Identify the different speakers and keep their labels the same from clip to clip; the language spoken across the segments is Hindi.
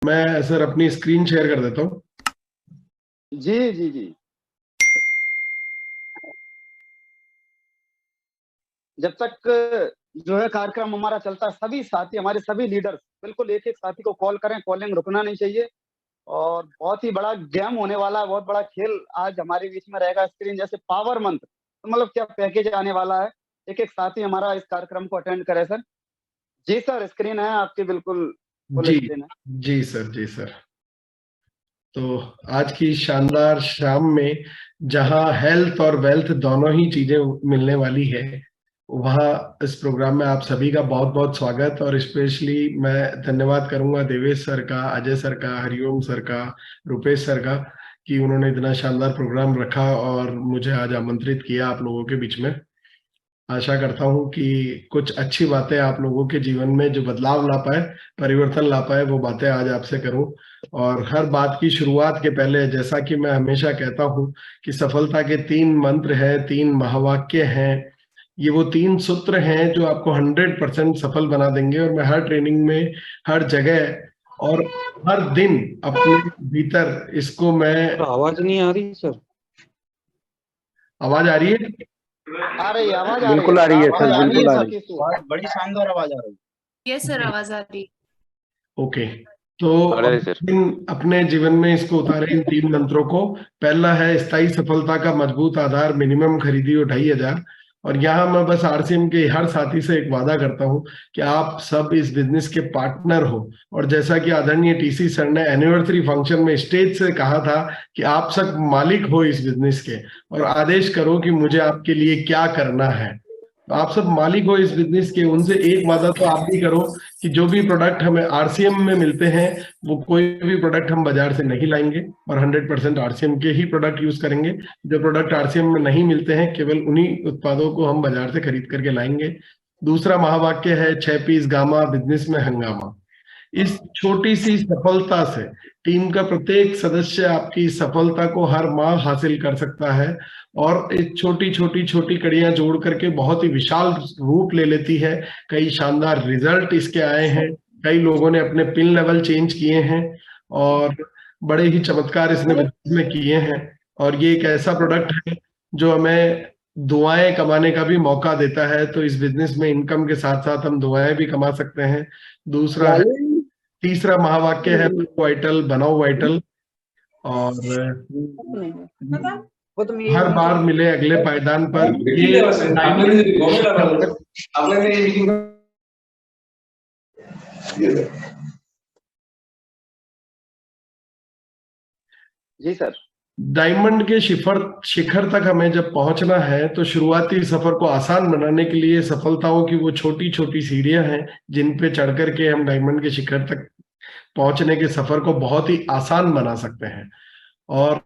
Speaker 1: मैं सर अपनी स्क्रीन शेयर कर देता हूँ।
Speaker 2: जी जी जी। जब तक जो है कार्यक्रम हमारा चलता है, सभी साथी, हमारे सभी लीडर्स बिल्कुल एक एक साथी को कॉल करें, कॉलिंग रुकना नहीं चाहिए। और बहुत ही बड़ा गेम होने वाला है, बहुत बड़ा खेल आज हमारे बीच में रहेगा। स्क्रीन जैसे पावर मंत्र, तो मतलब क्या पैकेज आने वाला है। एक एक साथी हमारा इस कार्यक्रम को अटेंड करे सर। जी सर, स्क्रीन है आपकी, बिल्कुल फुल
Speaker 1: जी
Speaker 2: स्क्रीन है।
Speaker 1: जी सर, जी सर। तो आज की शानदार शाम में जहां हेल्थ और वेल्थ दोनों ही चीजें मिलने वाली है, वहां इस प्रोग्राम में आप सभी का बहुत बहुत स्वागत। और स्पेशली मैं धन्यवाद करूंगा देवेश सर का, अजय सर का, हरिओम सर का, रुपेश सर का, कि उन्होंने इतना शानदार प्रोग्राम रखा और मुझे आज आमंत्रित किया आप लोगों के बीच में। आशा करता हूँ कि कुछ अच्छी बातें आप लोगों के जीवन में जो बदलाव ला पाए, परिवर्तन ला पाए, वो बातें आज आपसे करूं। और हर बात की शुरुआत के पहले, जैसा कि मैं हमेशा कहता हूँ कि सफलता के 3 मंत्र हैं, 3 महावाक्य हैं। ये वो 3 सूत्र हैं जो आपको 100% सफल बना देंगे। और मैं हर ट्रेनिंग में, हर जगह और हर दिन अपने भीतर इसको मैं।
Speaker 3: आवाज नहीं आ रही सर।
Speaker 1: आवाज आ रही है?
Speaker 2: आ रही है, आवाज आ रही है
Speaker 3: बिल्कुल आ
Speaker 2: सर।
Speaker 3: रही है
Speaker 2: आप
Speaker 3: सर, बिल्कुल आ रही
Speaker 2: आवाज बड़ी शानदार आवाज आ रही है।
Speaker 4: यस सर, आवाज आ रही।
Speaker 1: ओके। तो
Speaker 3: अरे सर।
Speaker 1: अपने जीवन में इसको उतारे, इन 3 मंत्रों को। पहला है स्थायी सफलता का मजबूत आधार, मिनिमम खरीदी हो 2,500। और यहाँ मैं बस आरसीएम के हर साथी से एक वादा करता हूँ कि आप सब इस बिजनेस के पार्टनर हो। और जैसा कि आदरणीय टीसी सर ने एनिवर्सरी फंक्शन में स्टेज से कहा था कि आप सब मालिक हो इस बिजनेस के, और आदेश करो कि मुझे आपके लिए क्या करना है। तो आप सब मालिक हो इस बिजनेस के। उनसे एक वादा तो आप भी करो कि जो भी प्रोडक्ट हमें आरसीएम में मिलते हैं, वो कोई भी प्रोडक्ट हम बाजार से नहीं लाएंगे और 100% आरसीएम के ही प्रोडक्ट यूज करेंगे। जो प्रोडक्ट आरसीएम में नहीं मिलते हैं, केवल उन्हीं उत्पादों को हम बाजार से खरीद करके लाएंगे। दूसरा महावाक्य है 6 पीस गामा, बिजनेस में हंगामा। इस छोटी सी सफलता से टीम का प्रत्येक सदस्य आपकी सफलता को हर माह हासिल कर सकता है। और एक छोटी छोटी छोटी कड़ियां जोड़ करके बहुत ही विशाल रूप ले लेती है। कई शानदार रिजल्ट इसके आए हैं। कई लोगों ने अपने पिन लेवल चेंज किए हैं और बड़े ही चमत्कार इसने बिजनेस में किए हैं। और ये एक ऐसा प्रोडक्ट है जो हमें दुआएं कमाने का भी मौका देता है। तो इस बिजनेस में इनकम के साथ साथ हम दुआएं भी कमा सकते हैं। दूसरा है, तीसरा महावाक्य है वाइटल, बनाओ वाइटल। और हर बार मिले अगले पायदान पर। ये
Speaker 2: जी सर।
Speaker 1: डायमंड के शिखर तक हमें जब पहुंचना है, तो शुरुआती सफर को आसान बनाने के लिए सफलताओं की वो छोटी छोटी सीढ़ियां हैं जिन पे चढ़ करके हम डायमंड के शिखर तक पहुंचने के सफर को बहुत ही आसान बना सकते हैं। और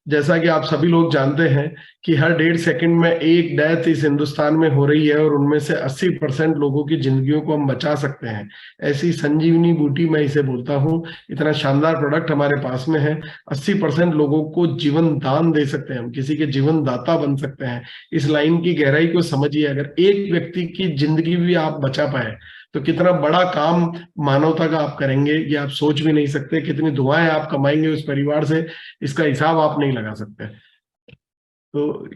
Speaker 1: जैसा कि आप सभी लोग जानते हैं कि हर 1.5 सेकंड में एक डेथ इस हिंदुस्तान में हो रही है, और उनमें से 80% लोगों की जिंदगियों को हम बचा सकते हैं। ऐसी संजीवनी बूटी मैं इसे बोलता हूँ। इतना शानदार प्रोडक्ट हमारे पास में है। 80% लोगों को जीवन दान दे सकते हैं हम, किसी के जीवन दाता बन सकते हैं। इस लाइन की गहराई को समझिए। अगर एक व्यक्ति की जिंदगी भी आप बचा पाए, तो कितना बड़ा काम मानवता का आप करेंगे, ये आप सोच भी नहीं सकते। कितनी दुआएं आप कमाएंगे उस परिवार से, इसका हिसाब आप नहीं लगा सकते। तो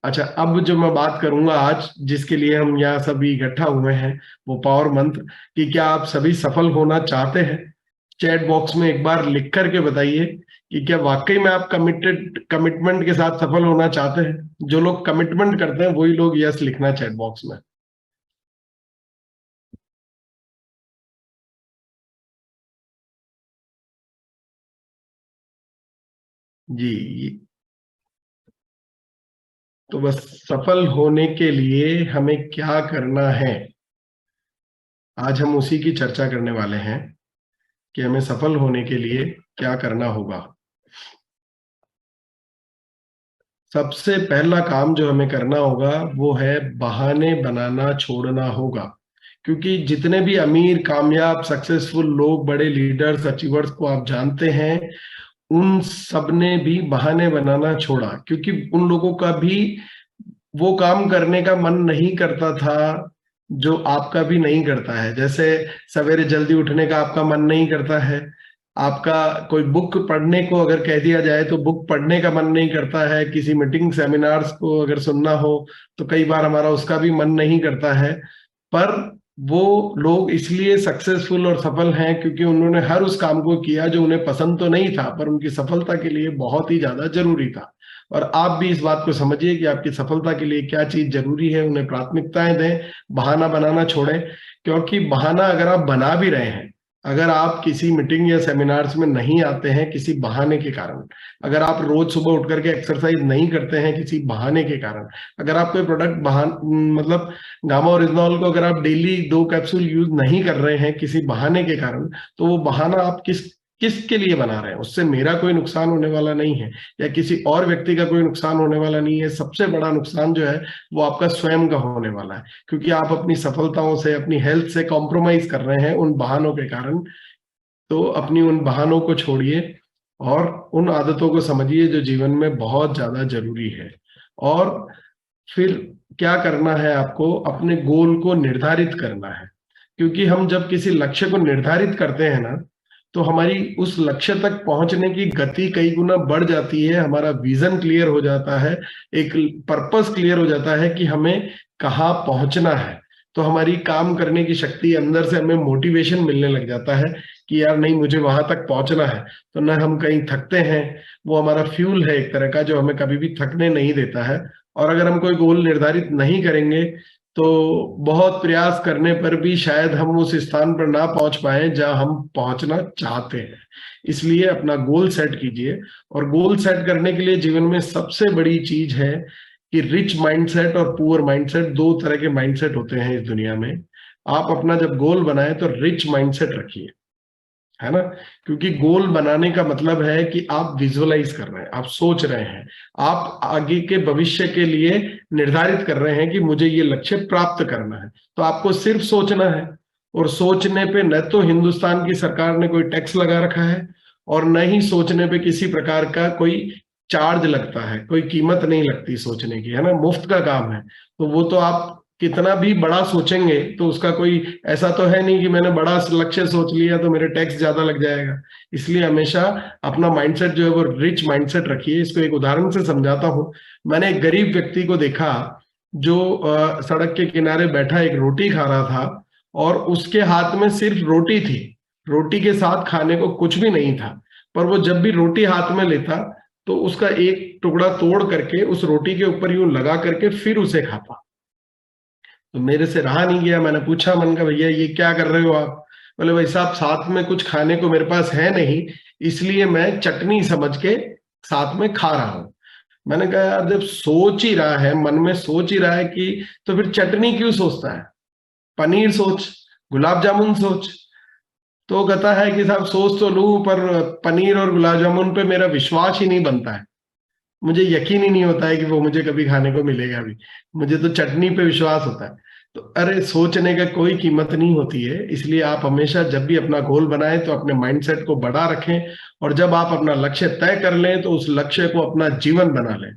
Speaker 1: अच्छा, अब जो मैं बात करूंगा आज, जिसके लिए हम यहाँ सभी इकट्ठा हुए हैं, वो पावर मंत्र। कि क्या आप सभी सफल होना चाहते हैं? चैट बॉक्स में एक बार लिख करके बताइए कि क्या वाकई में आप कमिटमेंट के साथ सफल होना चाहते हैं। जो लोग कमिटमेंट करते हैं वही लोग यस लिखना चैट बॉक्स में। जी। तो बस सफल होने के लिए हमें क्या करना है, आज हम उसी की चर्चा करने वाले हैं कि हमें सफल होने के लिए क्या करना होगा। सबसे पहला काम जो हमें करना होगा वो है बहाने बनाना छोड़ना होगा। क्योंकि जितने भी अमीर, कामयाब, सक्सेसफुल लोग, बड़े लीडर्स, अचीवर्स को आप जानते हैं, उन सब ने भी बहाने बनाना छोड़ा। क्योंकि उन लोगों का भी वो काम करने का मन नहीं करता था जो आपका भी नहीं करता है। जैसे सवेरे जल्दी उठने का आपका मन नहीं करता है, आपका कोई बुक पढ़ने को अगर कह दिया जाए तो बुक पढ़ने का मन नहीं करता है, किसी मीटिंग सेमिनार्स को अगर सुनना हो तो कई बार हमारा उसका भी मन नहीं करता है। पर वो लोग इसलिए सक्सेसफुल और सफल हैं क्योंकि उन्होंने हर उस काम को किया जो उन्हें पसंद तो नहीं था पर उनकी सफलता के लिए बहुत ही ज्यादा जरूरी था। और आप भी इस बात को समझिए कि आपकी सफलता के लिए क्या चीज जरूरी है, उन्हें प्राथमिकताएं दें, बहाना बनाना छोड़ें। क्योंकि बहाना अगर आप बना भी रहे हैं, अगर आप किसी मीटिंग या सेमिनार्स में नहीं आते हैं किसी बहाने के कारण, अगर आप रोज सुबह उठ करके एक्सरसाइज नहीं करते हैं किसी बहाने के कारण, अगर आप कोई प्रोडक्ट मतलब गामा ओरिजिनॉल को अगर आप डेली 2 कैप्सूल यूज नहीं कर रहे हैं किसी बहाने के कारण, तो वो बहाना आप किसके लिए बना रहे हैं? उससे मेरा कोई नुकसान होने वाला नहीं है या किसी और व्यक्ति का कोई नुकसान होने वाला नहीं है। सबसे बड़ा नुकसान जो है वो आपका स्वयं का होने वाला है, क्योंकि आप अपनी सफलताओं से, अपनी हेल्थ से कॉम्प्रोमाइज कर रहे हैं उन बहानों के कारण। तो अपनी उन बहानों को छोड़िए और उन आदतों को समझिए जो जीवन में बहुत ज्यादा जरूरी है। और फिर क्या करना है? आपको अपने गोल को निर्धारित करना है, क्योंकि हम जब किसी लक्ष्य को निर्धारित करते हैं ना, तो हमारी उस लक्ष्य तक पहुंचने की गति कई गुना बढ़ जाती है, हमारा विजन क्लियर हो जाता है, एक पर्पस क्लियर हो जाता है कि हमें कहाँ पहुंचना है। तो हमारी काम करने की शक्ति, अंदर से हमें मोटिवेशन मिलने लग जाता है कि यार नहीं, मुझे वहां तक पहुंचना है। तो न हम कहीं थकते हैं, वो हमारा फ्यूल है एक तरह का जो हमें कभी भी थकने नहीं देता है। और अगर हम कोई गोल निर्धारित नहीं करेंगे तो बहुत प्रयास करने पर भी शायद हम उस स्थान पर ना पहुंच पाए जहां हम पहुंचना चाहते हैं। इसलिए अपना गोल सेट कीजिए। और गोल सेट करने के लिए जीवन में सबसे बड़ी चीज है कि रिच माइंडसेट और पुअर माइंडसेट, 2 तरह के माइंडसेट होते हैं इस दुनिया में। आप अपना जब गोल बनाए तो रिच माइंडसेट रखिए, है ना? क्योंकि गोल बनाने का मतलब है कि आप विजुअलाइज कर रहे हैं, आप सोच रहे हैं, आप आगे के भविष्य के लिए निर्धारित कर रहे हैं कि मुझे ये लक्ष्य प्राप्त करना है। तो आपको सिर्फ सोचना है, और सोचने पे न तो हिंदुस्तान की सरकार ने कोई टैक्स लगा रखा है और न ही सोचने पे किसी प्रकार का कोई चार्ज लगता है, कोई कीमत नहीं लगती सोचने की, है ना? मुफ्त का काम है। तो वो तो आप कितना भी बड़ा सोचेंगे तो उसका कोई ऐसा तो है नहीं कि मैंने बड़ा लक्ष्य सोच लिया तो मेरे टैक्स ज्यादा लग जाएगा। इसलिए हमेशा अपना माइंडसेट जो है वो रिच माइंडसेट रखिए। इसको एक उदाहरण से समझाता हूं। मैंने एक गरीब व्यक्ति को देखा जो सड़क के किनारे बैठा एक रोटी खा रहा था, और उसके हाथ में सिर्फ रोटी थी, रोटी के साथ खाने को कुछ भी नहीं था। पर वो जब भी रोटी हाथ में लेता तो उसका एक टुकड़ा तोड़ करके उस रोटी के ऊपर यूं लगा करके फिर उसे खाता। तो मेरे से रहा नहीं गया, मैंने पूछा, मन का भैया ये क्या कर रहे हो आप? बोले भाई साहब, साथ में कुछ खाने को मेरे पास है नहीं, इसलिए मैं चटनी समझ के साथ में खा रहा हूं। मैंने कहा यार, जब सोच ही रहा है, मन में सोच ही रहा है कि, तो फिर चटनी क्यों सोचता है? पनीर सोच, गुलाब जामुन सोच। तो कहता है कि साहब सोच तो लूं पर पनीर और गुलाब जामुन पे मेरा विश्वास ही नहीं बनता है, मुझे यकीन ही नहीं होता है कि वो मुझे कभी खाने को मिलेगा भी, मुझे तो चटनी पे विश्वास होता है। तो अरे, सोचने का कोई कीमत नहीं होती है। इसलिए आप हमेशा जब भी अपना गोल बनाएं तो अपने माइंडसेट को बड़ा रखें, और जब आप अपना लक्ष्य तय कर लें तो उस लक्ष्य को अपना जीवन बना लें।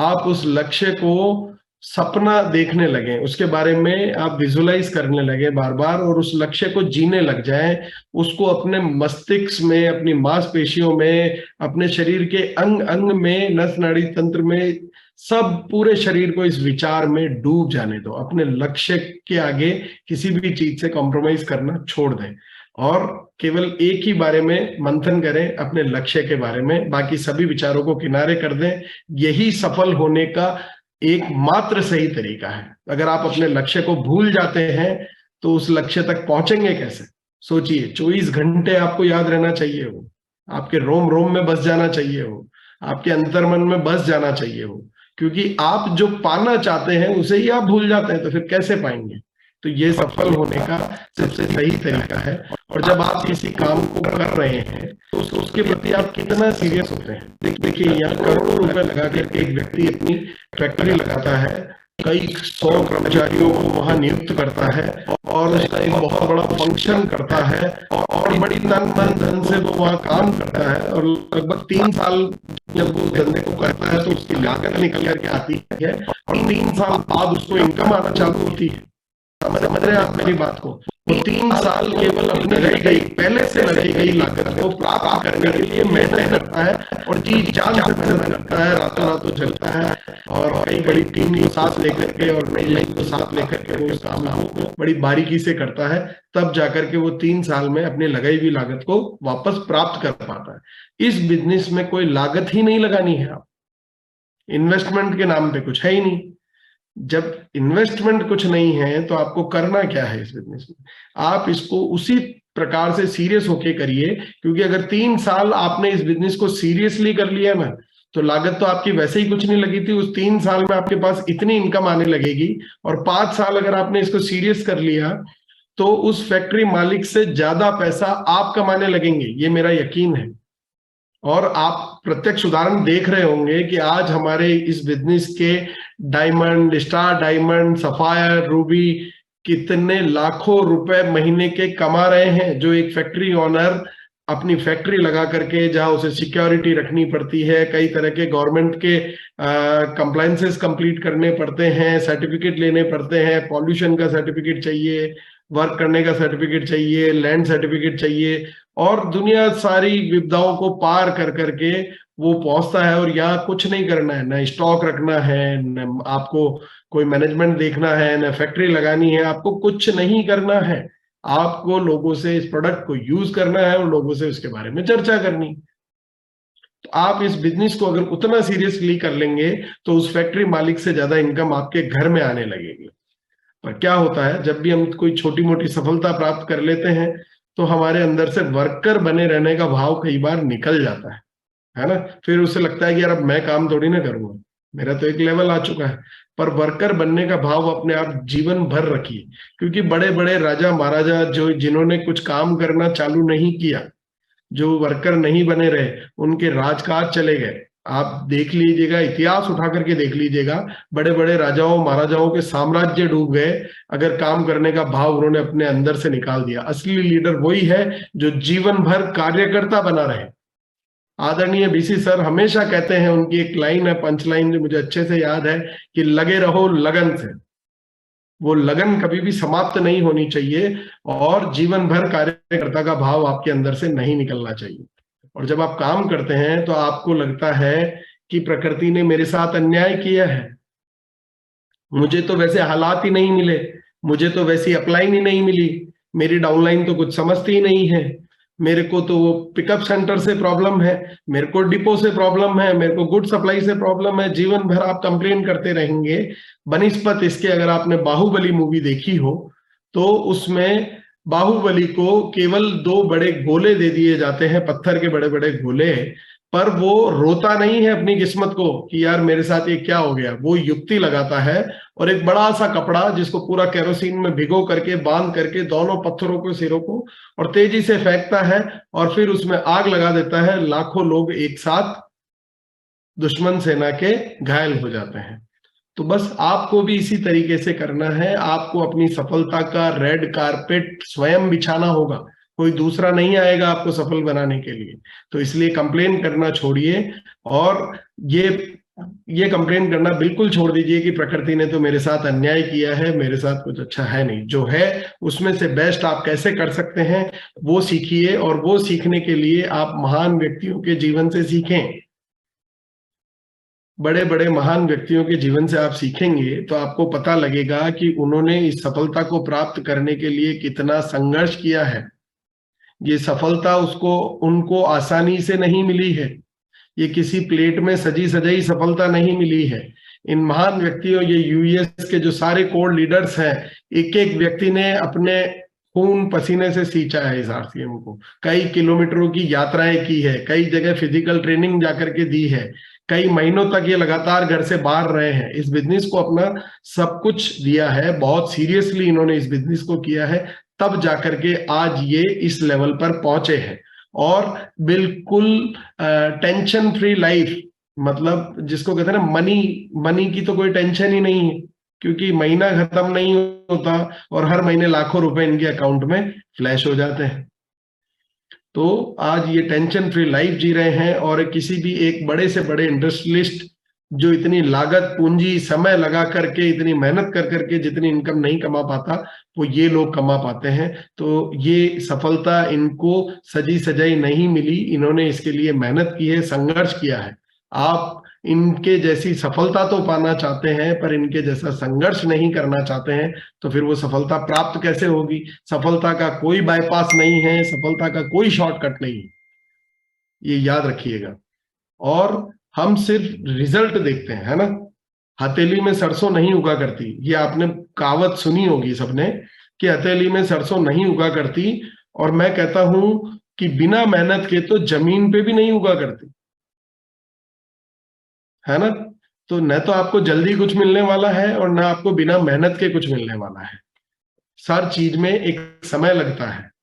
Speaker 1: आप उस लक्ष्य को सपना देखने लगे, उसके बारे में आप विजुलाइज करने लगे बार बार, और उस लक्ष्य को जीने लग जाएं, उसको अपने मस्तिष्क में, अपनी मांसपेशियों में, अपने शरीर के अंग अंग में, नस नाड़ी तंत्र में, सब पूरे शरीर को इस विचार में डूब जाने दो। अपने लक्ष्य के आगे किसी भी चीज से कॉम्प्रोमाइज करना छोड़ दें और केवल एक ही बारे में मंथन करें, अपने लक्ष्य के बारे में। बाकी सभी विचारों को किनारे कर दें। यही सफल होने का एकमात्र सही तरीका है। अगर आप अपने लक्ष्य को भूल जाते हैं तो उस लक्ष्य तक पहुंचेंगे कैसे? सोचिए, 24 घंटे आपको याद रहना चाहिए, वो आपके रोम रोम में बस जाना चाहिए, वो आपके अंतर्मन में बस जाना चाहिए वो, क्योंकि आप जो पाना चाहते हैं उसे ही आप भूल जाते हैं तो फिर कैसे पाएंगे? तो ये सफल होने का सबसे सही तरीका है। और जब आप किसी काम को कर रहे हैं तो उसके प्रति आप कितना सीरियस होते हैं। देखिए, यहाँ करोड़ों रुपए लगा करके एक व्यक्ति अपनी फैक्ट्री लगाता है, कई 100 कर्मचारियों को वहां नियुक्त करता है और उसका एक बहुत बड़ा फंक्शन करता है और बड़ी तन मन धन से वो वहां काम करता है, और लगभग 3 साल जब वो धंधे को करता है तो उसकी लागत निकल करके आती है और 3 साल बाद उसको इनकम आना चालू होती है। समझ रहे हैं आप मेरी बात को? वो 3 साल केवल अपनी लगाई गई पहले से लगाई गई लागत को प्राप्त करने के लिए मेहनत करता है और जी जान से मेहनत करता है, रातों रातों चलता है और कई बड़ी टीम को साथ लेकर के और नई लाइन को साथ लेकर के वो उस काम को बड़ी बारीकी से करता है, तब जाकर के वो 3 साल में अपनी लगाई हुई लागत को वापस प्राप्त कर पाता है। इस बिजनेस में कोई लागत ही नहीं लगानी है, आप इन्वेस्टमेंट के नाम पे कुछ है ही नहीं। जब इन्वेस्टमेंट कुछ नहीं है तो आपको करना क्या है इस बिजनेस में? आप इसको उसी प्रकार से सीरियस होके करिए, क्योंकि अगर 3 साल आपने इस बिजनेस को सीरियसली कर लिया ना, तो लागत तो आपकी वैसे ही कुछ नहीं लगी थी, उस 3 साल में आपके पास इतनी इनकम आने लगेगी। और 5 साल अगर आपने इसको सीरियस कर लिया तो उस फैक्ट्री मालिक से ज्यादा पैसा आप कमाने लगेंगे, ये मेरा यकीन है। और आप प्रत्यक्ष उदाहरण देख रहे होंगे कि आज हमारे इस बिजनेस के diamond, star diamond, sapphire, Ruby कितने लाखों रुपए महीने के कमा रहे हैं, जो एक फैक्ट्री ओनर अपनी फैक्ट्री लगा करके, जहां उसे सिक्योरिटी रखनी पड़ती है, कई तरह के गवर्नमेंट के कंप्लायंसेस कंप्लीट करने पड़ते हैं, सर्टिफिकेट लेने पड़ते हैं, पॉल्यूशन का सर्टिफिकेट चाहिए, वर्क करने का सर्टिफिकेट चाहिए, लैंड सर्टिफिकेट चाहिए, और दुनिया सारी विपदाओं को पार कर करके वो पहुंचता है। और यहाँ कुछ नहीं करना है, ना स्टॉक रखना है, न आपको कोई मैनेजमेंट देखना है, न फैक्ट्री लगानी है, आपको कुछ नहीं करना है। आपको लोगों से इस प्रोडक्ट को यूज करना है और लोगों से उसके बारे में चर्चा करनी। तो आप इस बिजनेस को अगर उतना सीरियसली कर लेंगे तो उस फैक्ट्री मालिक से ज्यादा इनकम आपके घर में आने लगेगी। पर क्या होता है, जब भी हम कोई छोटी मोटी सफलता प्राप्त कर लेते हैं तो हमारे अंदर से वर्कर बने रहने का भाव कई बार निकल जाता है ना। फिर उसे लगता है कि यार अब मैं काम थोड़ी ना करूंगा, मेरा तो एक लेवल आ चुका है। पर वर्कर बनने का भाव अपने आप जीवन भर रखिए, क्योंकि बड़े बड़े राजा महाराजा जो जिन्होंने कुछ काम करना चालू नहीं किया, जो वर्कर नहीं बने रहे, उनके राजकाज चले गए। आप देख लीजिएगा, इतिहास उठा करके देख लीजिएगा, बड़े बड़े राजाओं महाराजाओं के साम्राज्य डूब गए अगर काम करने का भाव उन्होंने अपने अंदर से निकाल दिया। असली लीडर वही है जो जीवन भर कार्यकर्ता बना रहे। आदरणीय बीसी सर हमेशा कहते हैं, उनकी एक लाइन है, पंच लाइन, जो मुझे अच्छे से याद है, कि लगे रहो लगन से। वो लगन कभी भी समाप्त नहीं होनी चाहिए और जीवन भर कार्यकर्ता का भाव आपके अंदर से नहीं निकलना चाहिए। और जब आप काम करते हैं तो आपको लगता है कि प्रकृति ने मेरे साथ अन्याय किया है, मुझे तो वैसे हालात ही नहीं मिले, मुझे तो वैसी अपलाइन ही नहीं मिली, मेरी डाउनलाइन तो कुछ समझती ही नहीं है, मेरे को तो वो पिकअप सेंटर से प्रॉब्लम है, मेरे को डिपो से प्रॉब्लम है, मेरे को गुड सप्लाई से प्रॉब्लम है। जीवन भर आप कंप्लेन करते रहेंगे। बनिस्पत इसके, अगर आपने बाहुबली मूवी देखी हो तो उसमें बाहुबली को केवल 2 बड़े गोले दे दिए जाते हैं, पत्थर के बड़े बड़े गोले, पर वो रोता नहीं है अपनी किस्मत को कि यार मेरे साथ ये क्या हो गया। वो युक्ति लगाता है और एक बड़ा सा कपड़ा जिसको पूरा केरोसिन में भिगो करके बांध करके दोनों पत्थरों को, सिरों को, और तेजी से फेंकता है और फिर उसमें आग लगा देता है। लाखों लोग एक साथ दुश्मन सेना के घायल हो जाते हैं। तो बस आपको भी इसी तरीके से करना है। आपको अपनी सफलता का रेड कारपेट स्वयं बिछाना होगा, कोई दूसरा नहीं आएगा आपको सफल बनाने के लिए। तो इसलिए कंप्लेन करना छोड़िए और ये कंप्लेन करना बिल्कुल छोड़ दीजिए कि प्रकृति ने तो मेरे साथ अन्याय किया है, मेरे साथ कुछ अच्छा है नहीं। जो है उसमें से बेस्ट आप कैसे कर सकते हैं वो सीखिए, और वो सीखने के लिए आप महान व्यक्तियों के जीवन से सीखें। बड़े बड़े महान व्यक्तियों के जीवन से आप सीखेंगे तो आपको पता लगेगा कि उन्होंने इस सफलता को प्राप्त करने के लिए कितना संघर्ष किया है। ये सफलता उनको आसानी से नहीं मिली है, ये किसी प्लेट में सजी सजाई सफलता नहीं मिली है। इन महान व्यक्तियों, ये यूएस के जो सारे कोर लीडर्स हैं, एक एक व्यक्ति ने अपने खून पसीने से सींचा है इस आरसीएम को। कई किलोमीटरों की यात्राएं की है, कई जगह फिजिकल ट्रेनिंग जाकर के दी है, कई महीनों तक ये लगातार घर से बाहर रहे हैं, इस बिजनेस को अपना सब कुछ दिया है, बहुत सीरियसली इन्होंने इस बिजनेस को किया है, तब जाकर के आज ये इस लेवल पर पहुंचे हैं। और बिल्कुल टेंशन फ्री लाइफ, मतलब जिसको कहते हैं ना, मनी की तो कोई टेंशन ही नहीं है, क्योंकि महीना खत्म नहीं होता और हर महीने लाखों रुपए इनके अकाउंट में फ्लैश हो जाते हैं। तो आज ये टेंशन फ्री लाइफ जी रहे हैं और किसी भी एक बड़े से बड़े इंडस्ट्रियलिस्ट जो इतनी लागत पूंजी समय लगा करके इतनी मेहनत कर करके जितनी इनकम नहीं कमा पाता वो ये लोग कमा पाते हैं। तो ये सफलता इनको सजी सजाई नहीं मिली, इन्होंने इसके लिए मेहनत की है, संघर्ष किया है। आप इनके जैसी सफलता तो पाना चाहते हैं पर इनके जैसा संघर्ष नहीं करना चाहते हैं, तो फिर वो सफलता प्राप्त कैसे होगी? सफलता का कोई बाईपास नहीं है, सफलता का कोई शॉर्टकट नहीं है, ये याद रखिएगा। और हम सिर्फ रिजल्ट देखते हैं, है ना। हथेली में सरसों नहीं उगा करती, ये आपने कहावत सुनी होगी सबने कि हथेली में सरसों नहीं उगा करती, और मैं कहता हूं कि बिना मेहनत के तो जमीन पे भी नहीं उगा करती, है ना। तो न तो आपको जल्दी कुछ मिलने वाला है और न आपको बिना मेहनत के कुछ मिलने वाला है। हर चीज में एक समय लगता है।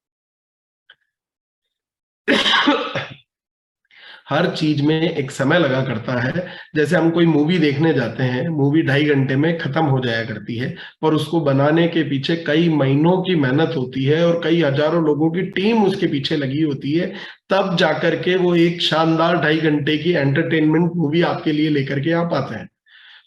Speaker 1: हर चीज में एक समय लगा करता है। जैसे हम कोई मूवी देखने जाते हैं, मूवी 2.5 घंटे में खत्म हो जाया करती है, पर उसको बनाने के पीछे कई महीनों की मेहनत होती है और कई हजारों लोगों की टीम उसके पीछे लगी होती है, तब जाकर के वो एक शानदार 2.5 घंटे की एंटरटेनमेंट मूवी आपके लिए लेकर के आ पाते हैं।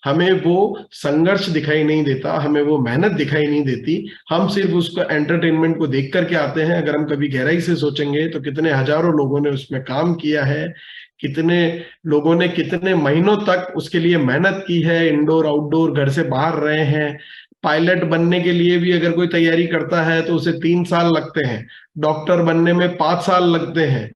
Speaker 1: हमें वो संघर्ष दिखाई नहीं देता, हमें वो मेहनत दिखाई नहीं देती, हम सिर्फ उसको एंटरटेनमेंट को देख करके आते हैं। अगर हम कभी गहराई से सोचेंगे तो कितने हजारों लोगों ने उसमें काम किया है, कितने लोगों ने कितने महीनों तक उसके लिए मेहनत की है, इंडोर आउटडोर घर से बाहर रहे हैं। पायलट बनने के लिए भी अगर कोई तैयारी करता है तो उसे 3 साल लगते हैं, डॉक्टर बनने में 5 साल लगते हैं,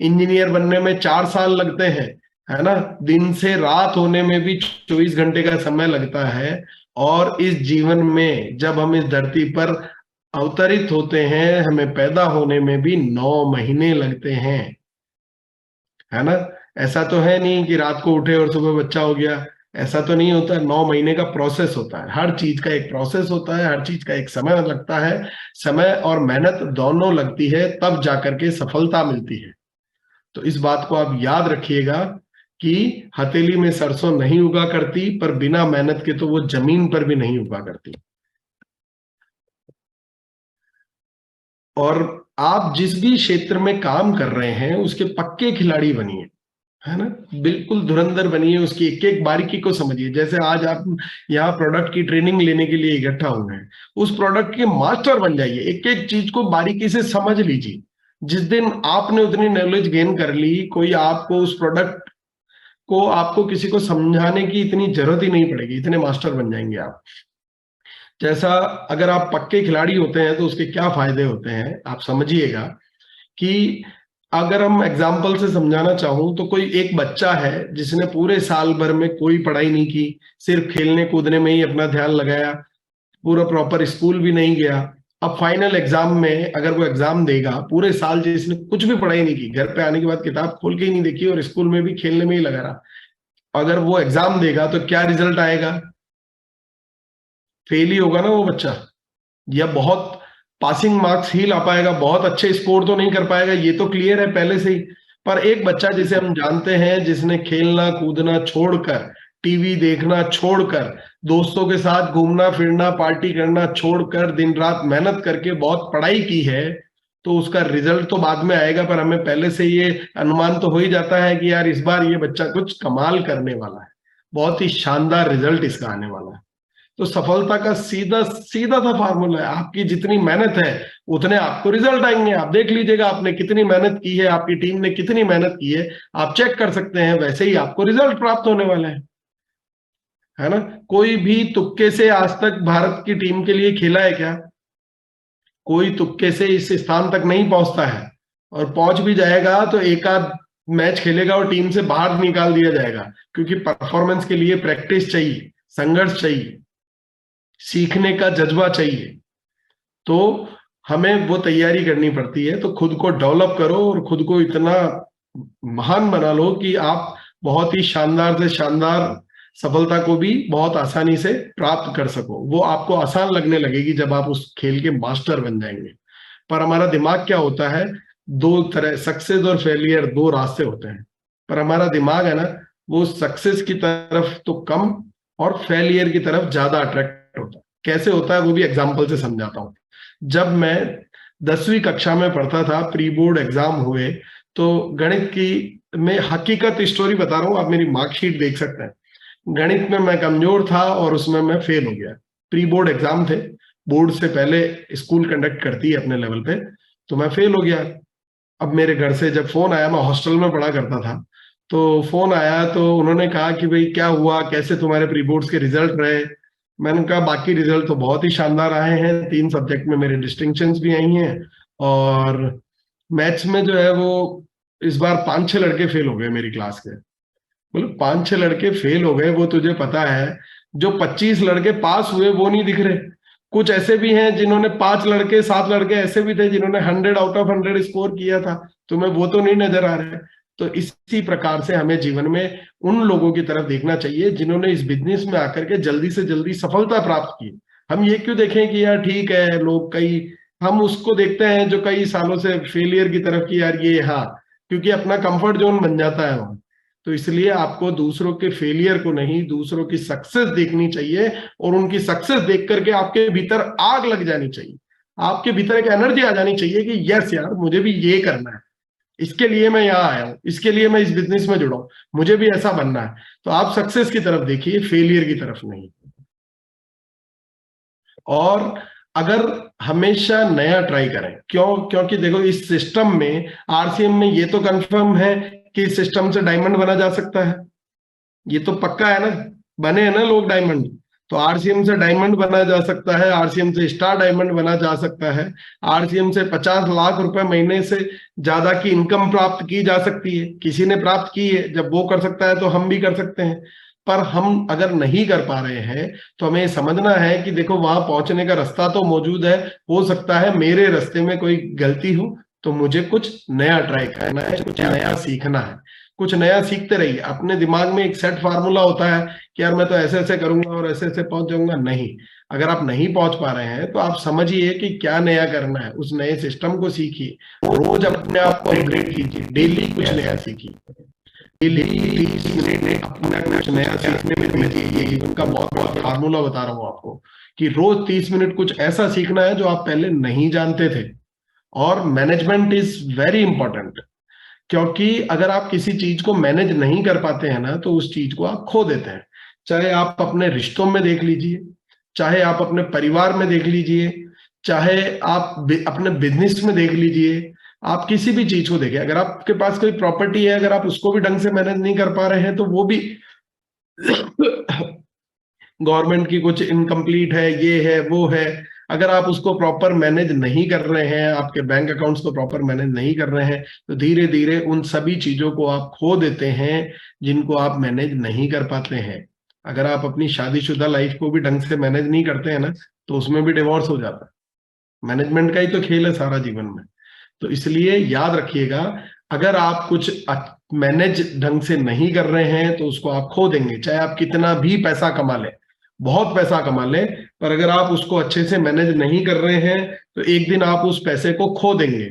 Speaker 1: इंजीनियर बनने में 4 साल लगते हैं, है ना। दिन से रात होने में भी 24 घंटे का समय लगता है। और इस जीवन में जब हम इस धरती पर अवतरित होते हैं, हमें पैदा होने में भी 9 महीने लगते हैं, है ना। ऐसा तो है नहीं कि रात को उठे और सुबह बच्चा हो गया, ऐसा तो नहीं होता। 9 महीने का प्रोसेस होता है, हर चीज का एक प्रोसेस होता है, हर चीज का एक समय लगता है। समय और मेहनत दोनों लगती है, तब जाकर के सफलता मिलती है। तो इस बात को आप याद रखिएगा कि हथेली में सरसों नहीं उगा करती, पर बिना मेहनत के तो वो जमीन पर भी नहीं उगा करती। और आप जिस भी क्षेत्र में काम कर रहे हैं उसके पक्के खिलाड़ी बनिए, है ना। बिल्कुल धुरंधर बनिए, उसकी एक एक बारीकी को समझिए। जैसे आज आप यहाँ प्रोडक्ट की ट्रेनिंग लेने के लिए इकट्ठा हुए हैं, उस प्रोडक्ट के मास्टर बन जाइए, एक एक चीज को बारीकी से समझ लीजिए। जिस दिन आपने उतनी नॉलेज गेन कर ली, कोई आपको उस प्रोडक्ट को आपको किसी को समझाने की इतनी जरूरत ही नहीं पड़ेगी, इतने मास्टर बन जाएंगे आप। जैसा अगर आप पक्के खिलाड़ी होते हैं तो उसके क्या फायदे होते हैं आप समझिएगा। कि अगर हम एग्जाम्पल से समझाना चाहूं तो कोई एक बच्चा है जिसने पूरे साल भर में कोई पढ़ाई नहीं की, सिर्फ खेलने कूदने में ही अपना ध्यान लगाया, पूरा प्रॉपर स्कूल भी नहीं गया। अब फाइनल एग्जाम में अगर वो एग्जाम देगा, पूरे साल जिसने कुछ भी पढ़ाई नहीं की, घर पे आने के बाद किताब खोल के ही नहीं देखी और स्कूल में भी खेलने में ही लगा रहा, अगर वो एग्जाम देगा तो क्या रिजल्ट आएगा? फेल ही होगा ना वो बच्चा, या बहुत पासिंग मार्क्स ही ला पाएगा, बहुत अच्छे स्कोर तो नहीं कर पाएगा, ये तो क्लियर है पहले से ही। पर एक बच्चा जिसे हम जानते हैं, जिसने खेलना कूदना छोड़कर, टीवी देखना छोड़कर, दोस्तों के साथ घूमना फिरना पार्टी करना छोड़कर, दिन रात मेहनत करके बहुत पढ़ाई की है, तो उसका रिजल्ट तो बाद में आएगा, पर हमें पहले से ये अनुमान तो हो ही जाता है कि यार इस बार ये बच्चा कुछ कमाल करने वाला है, बहुत ही शानदार रिजल्ट इसका आने वाला है। तो सफलता का सीधा सीधा सा फार्मूला है, आपकी जितनी मेहनत है उतने आपको रिजल्ट आएंगे। आप देख लीजिएगा आपने कितनी मेहनत की है, आपकी टीम ने कितनी मेहनत की है, आप चेक कर सकते हैं, वैसे ही आपको रिजल्ट प्राप्त होने वाले हैं, है ना। कोई भी तुक्के से आज तक भारत की टीम के लिए खेला है क्या? कोई तुक्के से इस स्थान तक नहीं पहुंचता है, और पहुंच भी जाएगा तो एक आध मैच खेलेगा और टीम से बाहर निकाल दिया जाएगा, क्योंकि परफॉर्मेंस के लिए प्रैक्टिस चाहिए, संघर्ष चाहिए, सीखने का जज्बा चाहिए। तो हमें वो तैयारी करनी पड़ती है। तो खुद को डेवलप करो और खुद को इतना महान बना लो कि आप बहुत ही शानदार से शानदार सफलता को भी बहुत आसानी से प्राप्त कर सको। वो आपको आसान लगने लगेगी जब आप उस खेल के मास्टर बन जाएंगे। पर हमारा दिमाग क्या होता है, दो तरह, सक्सेस और फेलियर, दो रास्ते होते हैं। पर हमारा दिमाग है ना, वो सक्सेस की तरफ तो कम और फेलियर की तरफ ज्यादा अट्रैक्ट होता है। कैसे होता है वो भी एग्जाम्पल से समझाता हूँ। जब मैं 10वीं कक्षा में पढ़ता था, प्री बोर्ड एग्जाम हुए, तो गणित की मैं हकीकत स्टोरी बता रहा हूँ, आप मेरी मार्कशीट देख सकते हैं। गणित में मैं कमजोर था और उसमें मैं फेल हो गया। प्री बोर्ड एग्जाम थे, बोर्ड से पहले स्कूल कंडक्ट करती है अपने लेवल पे, तो मैं फेल हो गया। अब मेरे घर से जब फोन आया, मैं हॉस्टल में पढ़ा करता था, तो फोन आया तो उन्होंने कहा कि भाई क्या हुआ, कैसे तुम्हारे प्री बोर्ड्स के रिजल्ट रहे। मैंने कहा बाकी रिजल्ट तो बहुत ही शानदार आए हैं, 3 सब्जेक्ट में मेरे डिस्टिंक्शंस भी आई हैं, और मैथ्स में जो है वो इस बार 5-6 लड़के फेल हो गए मेरी क्लास के। बोले 5-6 लड़के फेल हो गए, वो तुझे पता है जो 25 लड़के पास हुए वो नहीं दिख रहे। कुछ ऐसे भी हैं जिन्होंने 5 लड़के 7 लड़के ऐसे भी थे जिन्होंने 100 आउट ऑफ 100 स्कोर किया था, तुम्हें वो तो नहीं नजर आ रहे। तो इसी प्रकार से हमें जीवन में उन लोगों की तरफ देखना चाहिए जिन्होंने इस बिजनेस में आकर के जल्दी से जल्दी सफलता प्राप्त की। हम ये क्यों देखें कि यार ठीक है लोग कई, हम उसको देखते हैं जो कई सालों से फेलियर की तरफ की, यार ये हाँ, क्योंकि अपना कंफर्ट जोन बन जाता है वहां। तो इसलिए आपको दूसरों के फेलियर को नहीं, दूसरों की सक्सेस देखनी चाहिए, और उनकी सक्सेस देख करके आपके भीतर आग लग जानी चाहिए, आपके भीतर एक एनर्जी आ जानी चाहिए कि यस यार मुझे भी ये करना है, इसके लिए मैं यहाँ आया हूं, इसके लिए मैं इस बिजनेस में जुड़ा हूं, मुझे भी ऐसा बनना है। तो आप सक्सेस की तरफ देखिए, फेलियर की तरफ नहीं। और अगर हमेशा नया ट्राई करें, क्योंकि देखो इस सिस्टम में, आरसीएम में ये तो कंफर्म है कि इस सिस्टम से डायमंड बना जा सकता है, ये तो पक्का है ना, बने हैं ना लोग डायमंड। तो आरसीएम से डायमंड बना जा सकता है, आरसीएम से स्टार डायमंड बना जा सकता है, आरसीएम से 50 लाख रुपए महीने से ज्यादा की इनकम प्राप्त की जा सकती है। किसी ने प्राप्त की है, जब वो कर सकता है तो हम भी कर सकते हैं। पर हम अगर नहीं कर पा रहे हैं तो हमें समझना है कि देखो वहां पहुंचने का रास्ता तो मौजूद है, हो सकता है मेरे रास्ते में कोई गलती हो, तो मुझे कुछ नया ट्राई करना है, कुछ नया सीखना है। कुछ नया सीखते रहिए। अपने दिमाग में एक सेट फार्मूला होता है कि यार मैं तो ऐसे ऐसे करूंगा और ऐसे ऐसे पहुंच जाऊंगा, नहीं। अगर आप नहीं पहुंच पा रहे हैं तो आप समझिए कि क्या नया करना है, उस नए सिस्टम को सीखिए, रोज अपने आप को अपग्रेड कीजिए, डेली कुछ नया सीखिए, डेली 30 मिनट अपना कुछ नया सीखने में दीजिए। जीवन का बहुत बड़ा फार्मूला बता रहा हूं आपको कि रोज 30 मिनट कुछ ऐसा सीखना है जो आप पहले नहीं जानते थे। और मैनेजमेंट इज वेरी इंपॉर्टेंट, क्योंकि अगर आप किसी चीज को मैनेज नहीं कर पाते हैं ना तो उस चीज को आप खो देते हैं। चाहे आप अपने रिश्तों में देख लीजिए, चाहे आप अपने परिवार में देख लीजिए, चाहे आप अपने बिजनेस में देख लीजिए, आप किसी भी चीज को देखें। अगर आपके पास कोई प्रॉपर्टी है, अगर आप उसको भी ढंग से मैनेज नहीं कर पा रहे हैं तो वो भी गवर्नमेंट की कुछ इनकम्प्लीट है, ये है वो है। अगर आप उसको प्रॉपर मैनेज नहीं कर रहे हैं, आपके बैंक अकाउंट्स को प्रॉपर मैनेज नहीं कर रहे हैं, तो धीरे धीरे उन सभी चीजों को आप खो देते हैं जिनको आप मैनेज नहीं कर पाते हैं। अगर आप अपनी शादीशुदा लाइफ को भी ढंग से मैनेज नहीं करते हैं ना तो उसमें भी डिवोर्स हो जाता है। मैनेजमेंट का ही तो खेल है सारा जीवन में। तो इसलिए याद रखिएगा, अगर आप कुछ मैनेज ढंग से नहीं कर रहे हैं तो उसको आप खो देंगे। चाहे आप कितना भी पैसा कमा लें, बहुत पैसा कमा लें, पर अगर आप उसको अच्छे से मैनेज नहीं कर रहे हैं तो एक दिन आप उस पैसे को खो देंगे।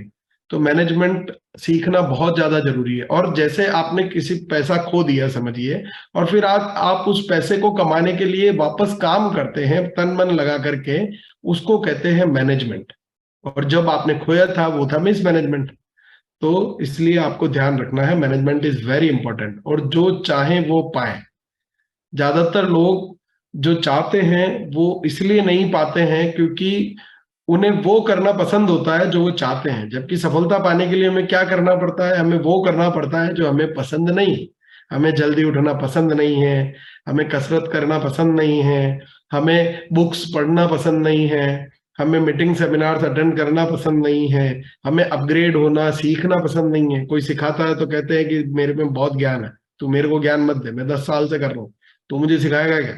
Speaker 1: तो मैनेजमेंट सीखना बहुत ज्यादा जरूरी है। और जैसे आपने किसी पैसा खो दिया समझिए, और फिर आप उस पैसे को कमाने के लिए वापस काम करते हैं तन मन लगा करके, उसको कहते हैं मैनेजमेंट। और जब आपने खोया था वो था मिसमैनेजमेंट। तो इसलिए आपको ध्यान रखना है, मैनेजमेंट इज वेरी इंपॉर्टेंट। और जो चाहे वो पाए। ज्यादातर लोग जो चाहते हैं वो इसलिए नहीं पाते हैं क्योंकि उन्हें वो करना पसंद होता है जो वो चाहते हैं, जबकि सफलता पाने के लिए हमें क्या करना पड़ता है, हमें वो करना पड़ता है जो हमें पसंद नहीं। हमें जल्दी उठना पसंद नहीं है, हमें कसरत करना पसंद नहीं है, हमें बुक्स पढ़ना पसंद नहीं है, हमें मीटिंग सेमिनार्स अटेंड करना पसंद नहीं है, हमें अपग्रेड होना सीखना पसंद नहीं है। कोई सिखाता है तो कहते हैं कि मेरे में बहुत ज्ञान है, तू मेरे को ज्ञान मत दे, मैं 10 साल से कर रहा हूँ, तू मुझे सिखाएगा क्या।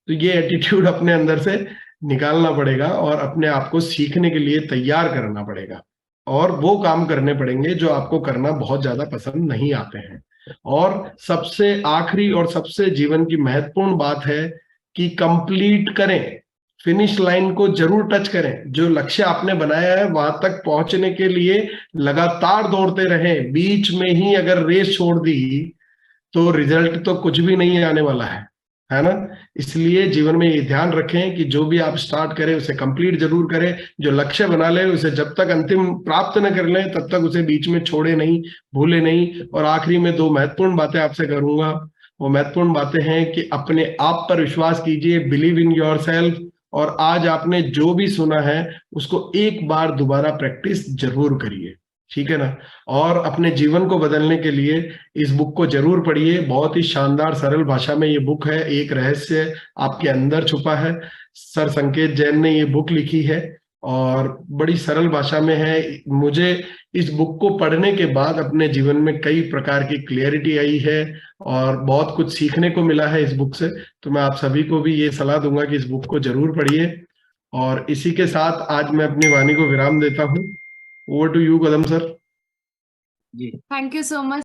Speaker 1: तो ये एटीट्यूड अपने अंदर से निकालना पड़ेगा और अपने आप को सीखने के लिए तैयार करना पड़ेगा, और वो काम करने पड़ेंगे जो आपको करना बहुत ज्यादा पसंद नहीं आते हैं। और सबसे आखिरी और सबसे जीवन की महत्वपूर्ण बात है कि कंप्लीट करें, फिनिश लाइन को जरूर टच करें। जो लक्ष्य आपने बनाया है वहां तक पहुंचने के लिए लगातार दौड़ते रहें। बीच में ही अगर रेस छोड़ दी तो रिजल्ट तो कुछ भी नहीं आने वाला है ना। इसलिए जीवन में ये ध्यान रखें कि जो भी आप स्टार्ट करें उसे कंप्लीट जरूर करें। जो लक्ष्य बना ले उसे जब तक अंतिम प्राप्त न कर ले तब तक उसे बीच में छोड़े नहीं, भूले नहीं। और आखिरी में 2 महत्वपूर्ण बातें आपसे करूंगा। वो महत्वपूर्ण बातें हैं कि अपने आप पर विश्वास कीजिए, बिलीव इन योरसेल्फ, और आज आपने जो भी सुना है उसको एक बार दोबारा प्रैक्टिस जरूर करिए, ठीक है ना। और अपने जीवन को बदलने के लिए इस बुक को जरूर पढ़िए। बहुत ही शानदार सरल भाषा में ये बुक है। एक रहस्य आपके अंदर छुपा है। सर संकेत जैन ने ये बुक लिखी है और बड़ी सरल भाषा में है। मुझे इस बुक को पढ़ने के बाद अपने जीवन में कई प्रकार की क्लियरिटी आई है और बहुत कुछ सीखने को मिला है इस बुक से। तो मैं आप सभी को भी ये सलाह दूंगा कि इस बुक को जरूर पढ़िए। और इसी के साथ आज मैं अपनी वाणी को विराम देता हूँ। Over to you Kadam sir.
Speaker 2: जी
Speaker 4: थैंक यू सो मच